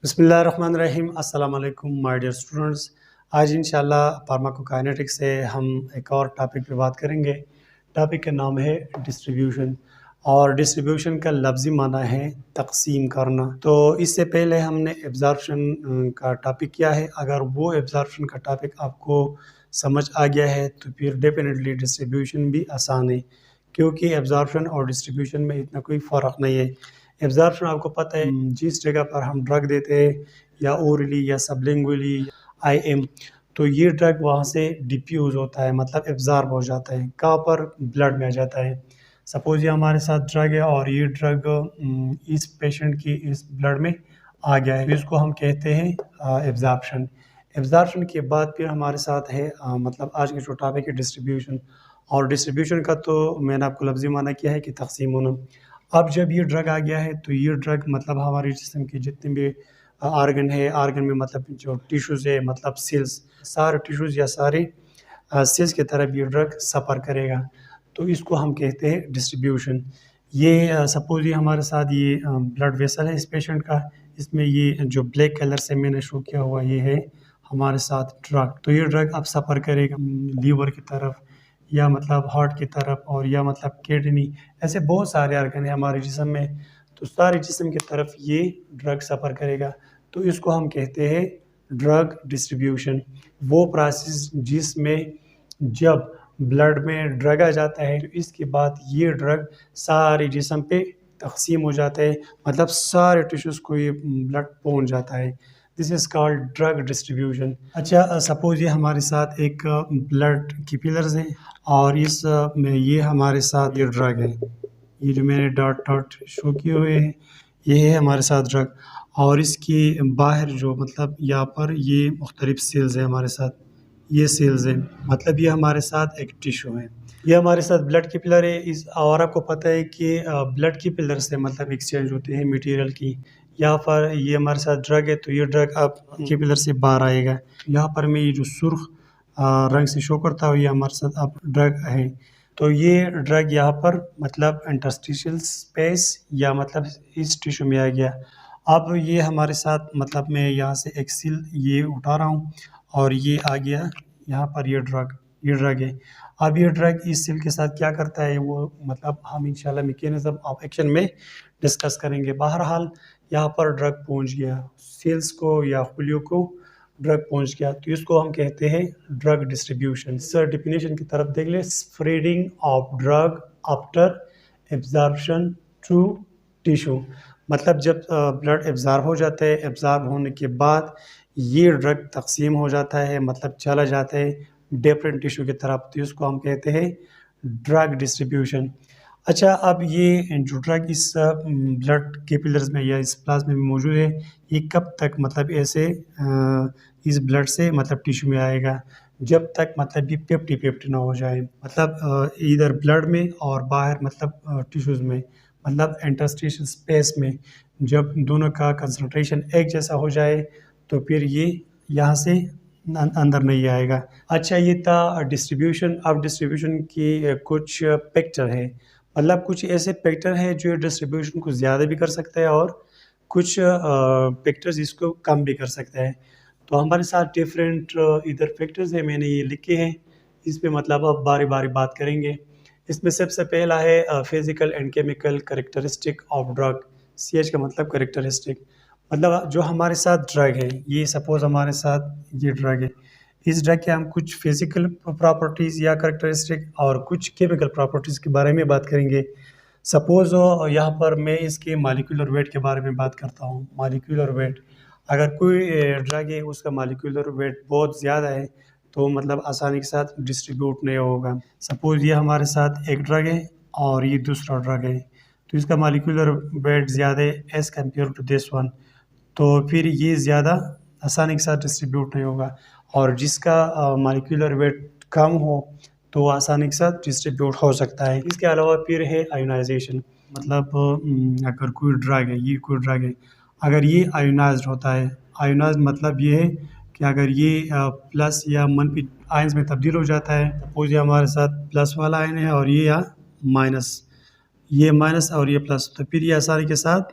بسم اللہ الرحمن الرحیم۔ السلام علیکم مائی ڈیئر اسٹوڈنٹس۔ آج انشاءاللہ فارماکوکائنیٹکس سے ہم ایک اور ٹاپک پہ بات کریں گے۔ ٹاپک کا نام ہے ڈسٹریبیوشن، اور ڈسٹریبیوشن کا لفظی معنی ہے تقسیم کرنا۔ تو اس سے پہلے ہم نے ایبزارپشن کا ٹاپک کیا ہے۔ اگر وہ ایبزارپشن کا ٹاپک آپ کو سمجھ آ گیا ہے تو پھر ڈیفینیٹلی ڈسٹریبیوشن بھی آسان ہے، کیونکہ ایبزارپشن اور ڈسٹریبیوشن میں اتنا کوئی فرق نہیں ہے۔ ایبزارپشن آپ کو پتہ ہے، جس جگہ پر ہم ڈرگ دیتے ہیں یا اورلی یا سبلنگولی آئی ایم، تو یہ ڈرگ وہاں سے ڈیفیوز ہوتا ہے، مطلب ایبزارب ہو جاتا ہے، کہاں پر بلڈ میں آ جاتا ہے۔ سپوز یہ ہمارے ساتھ ڈرگ ہے اور یہ ڈرگ اس پیشنٹ کی اس بلڈ میں آ گیا ہے، اس کو ہم کہتے ہیں ایبزارپشن۔ ایبزارپشن کے بعد پھر ہمارے ساتھ ہے مطلب آج کے جو ٹاپک ہے ڈسٹریبیوشن، اور ڈسٹریبیوشن کا تو میں نے آپ کو لفظی معنی کیا ہے کہ تقسیم ہونا۔ اب جب یہ ڈرگ آ گیا ہے تو یہ ڈرگ مطلب ہمارے جسم کے جتنے بھی آرگن ہے، آرگن میں مطلب جو ٹیشوز ہے، مطلب سیلز، سارے ٹیشوز یا سارے سیلز کی طرف یہ ڈرگ سفر کرے گا، تو اس کو ہم کہتے ہیں ڈسٹریبیوشن۔ یہ سپوز یہ ہمارے ساتھ یہ بلڈ ویسل ہے اس پیشنٹ کا، اس میں یہ جو بلیک کلر سے میں نے شو کیا ہوا یہ ہے ہمارے ساتھ ڈرگ، تو یہ ڈرگ اب سفر کرے گا لیور کی طرف، یا مطلب ہارٹ کی طرف، اور یا مطلب کڈنی، ایسے بہت سارے آرگن ہیں ہمارے جسم میں، تو سارے جسم کی طرف یہ ڈرگ سفر کرے گا، تو اس کو ہم کہتے ہیں ڈرگ ڈسٹریبیوشن۔ وہ پروسیس جس میں جب بلڈ میں ڈرگ آ جاتا ہے تو اس کے بعد یہ ڈرگ سارے جسم پہ تقسیم ہو جاتا ہے، مطلب سارے ٹیشوز کو یہ بلڈ پہنچ جاتا ہے۔ دس از کالڈ ڈرگ ڈسٹریبیوشن۔ اچھا، سپوز یہ ہمارے ساتھ ایک بلڈ کی پلرز ہیں، اور اس میں یہ ہمارے ساتھ یہ ڈرگ ہے، یہ جو میں نے ڈاٹ ڈاٹ شو کیے ہوئے ہیں یہ ہے ہمارے ساتھ ڈرگ، اور اس کی باہر جو مطلب یہاں پر یہ مختلف سیلز ہیں ہمارے ساتھ، یہ سیلز ہیں، مطلب یہ ہمارے ساتھ ایک ٹیشو ہے، یہ ہمارے ساتھ بلڈ کی پلر ہے۔ اور آپ کو پتہ ہے کہ بلڈ کی پلر سے مطلب ایکسچینج ہوتے ہیں میٹیریل کی۔ یہاں پر یہ ہمارے ساتھ ڈرگ ہے تو یہ ڈرگ اب کی پلر سے باہر آئے گا، یہاں پر میں یہ جو سرخ رنگ سے شو کرتا ہوں یہ ہمارے ساتھ اب ڈرگ ہے، تو یہ ڈرگ یہاں پر مطلب انٹرسٹیشل اسپیس یا مطلب اس ٹیشو میں آ گیا۔ اب یہ ہمارے ساتھ مطلب میں یہاں سے ایک سیل یہ اٹھا رہا ہوں اور یہ آ گیا یہاں پر، یہ ڈرگ ہے۔ اب یہ ڈرگ اس سیل کے ساتھ کیا کرتا ہے وہ مطلب ہم انشاءاللہ میکینزم آف ایکشن میں ڈسکس کریں گے۔ بہرحال یہاں پر ڈرگ پہنچ گیا سیلز کو یا خلیوں کو، ڈرگ پہنچ گیا، تو اس کو ہم کہتے ہیں ڈرگ ڈسٹریبیوشن۔ سر ڈیفینیشن کی طرف دیکھ لیں، spreading of drug after absorption to tissue, مطلب جب بلڈ ایبزارب ہو جاتا ہے، ایبزارب ہونے کے بعد یہ ڈرگ تقسیم ہو جاتا ہے، مطلب چلا جاتا ہے ڈفرینٹ ٹیشو کی طرف، تو اس کو ہم کہتے ہیں ڈرگ ڈسٹریبیوشن۔ اچھا، اب یہ جو ڈرگ اس بلڈ کیپلرز میں یا اس پلازما میں موجود ہے، یہ کب تک مطلب ایسے اس بلڈ سے مطلب ٹیشو میں آئے گا، جب تک مطلب یہ پیپٹی نہ ہو جائے، مطلب ادھر بلڈ میں اور باہر مطلب ٹیشوز میں، مطلب انٹرسٹیشل اسپیس میں جب دونوں کا کنسنٹریشن ایک جیسا ہو جائے تو پھر یہ یہاں سے اندر نہیں آئے گا۔ اچھا، یہ تھا ڈسٹریبیوشن۔ اب ڈسٹریبیوشن کی کچھ فیکٹر ہے، مطلب کچھ ایسے فیکٹر ہیں جو ڈسٹریبیوشن کو زیادہ بھی کر سکتا ہے اور کچھ فیکٹرز اس کو کم بھی کر سکتا ہے، تو ہمارے ساتھ ڈفرینٹ ادھر فیکٹرز ہیں، میں نے یہ لکھے ہیں، اس پہ مطلب اب باری باری بات کریں گے۔ اس میں سب سے پہلا ہے physical and chemical characteristic of drug. C H کا مطلب کریکٹرسٹک، مطلب جو ہمارے ساتھ ڈرگ ہے، یہ سپوز ہمارے ساتھ یہ ڈرگ ہے، اس ڈرگ کے ہم کچھ فزیکل پراپرٹیز یا کریکٹرسٹک اور کچھ کیمیکل پراپرٹیز کے بارے میں بات کریں گے۔ سپوز یہاں پر میں اس کے مالیکولر ویٹ کے بارے میں بات کرتا ہوں۔ مالیکولر ویٹ، اگر کوئی ڈرگ ہے اس کا مالیکولر ویٹ بہت زیادہ ہے تو مطلب آسانی کے ساتھ ڈسٹریبیوٹ نہیں ہوگا۔ سپوز یہ ہمارے ساتھ ایک ڈرگ ہے اور یہ دوسرا ڈرگ ہے، تو اس کا مالیکولر ویٹ زیادہ ہے as compare to this one, تو پھر یہ زیادہ آسانی کے ساتھ ڈسٹریبیوٹ نہیں ہوگا، اور جس کا مالیکولر ویٹ کم ہو تو آسانی کے ساتھ ڈسٹریبیوٹ ہو سکتا ہے۔ اس کے علاوہ پھر ہے آئونائزیشن، مطلب اگر کوئی ڈرگ ہے، یہ کوئی ڈرگ ہے، اگر یہ آئونائزڈ ہوتا ہے، آئونائزڈ مطلب یہ ہے کہ اگر یہ پلس یا منفی آئنز میں تبدیل ہو جاتا ہے، سپوز یہ ہمارے ساتھ پلس والا آئن ہے اور یہ یا مائنس، یہ مائنس اور یہ پلس، تو پھر یہ آسانی کے ساتھ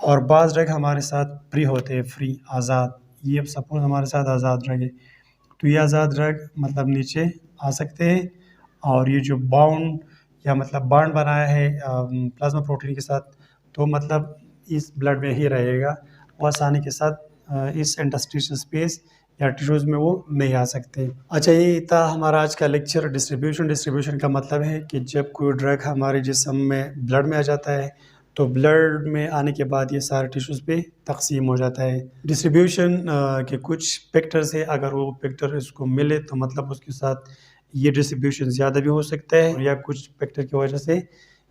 اور بعض ڈرگ ہمارے ساتھ فری ہوتے ہیں، فری آزاد. یہ سپوز ہمارے ساتھ آزاد ڈرگ ہے تو یہ آزاد ڈرگ مطلب نیچے آ سکتے ہیں، اور یہ جو باؤنڈ یا مطلب بانڈ بنایا ہے پلازما پروٹین کے ساتھ تو مطلب اس بلڈ میں ہی رہے گا، وہ آسانی کے ساتھ اس انٹرسٹیشل اسپیس یا ٹیشوز میں وہ نہیں آ سکتے. اچھا، یہ تھا ہمارا آج کا لیکچر ڈسٹریبیوشن. ڈسٹریبیوشن کا مطلب ہے کہ جب کوئی ڈرگ ہمارے جسم میں بلڈ میں آ جاتا ہے تو بلڈ میں آنے کے بعد یہ سارے ٹیشوز پہ تقسیم ہو جاتا ہے. ڈسٹریبیوشن کے کچھ فیکٹرز ہے، اگر وہ فیکٹر اس کو ملے تو مطلب اس کے ساتھ یہ ڈسٹریبیوشن زیادہ بھی ہو سکتا ہے، یا کچھ فیکٹر کی وجہ سے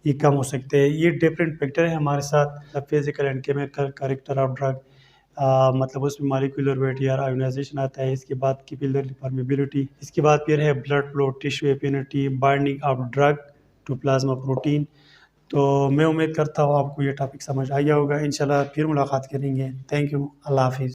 یہ کم ہو سکتے ہیں. یہ ڈفرینٹ فیکٹر ہیں ہمارے ساتھ physical and chemical character of drug, مطلب اس میں مالیکولر ویٹ یا آئونائزیشن آتا ہے، اس کے بعد کیپلری پرمیبلٹی، اس کے بعد پھر ہے blood flow, tissue affinity, binding of drug to plasma protein. تو میں امید کرتا ہوں آپ کو یہ ٹاپک سمجھ آیا ہوگا. انشاءاللہ پھر ملاقات کریں گے. Thank you. اللہ حافظ.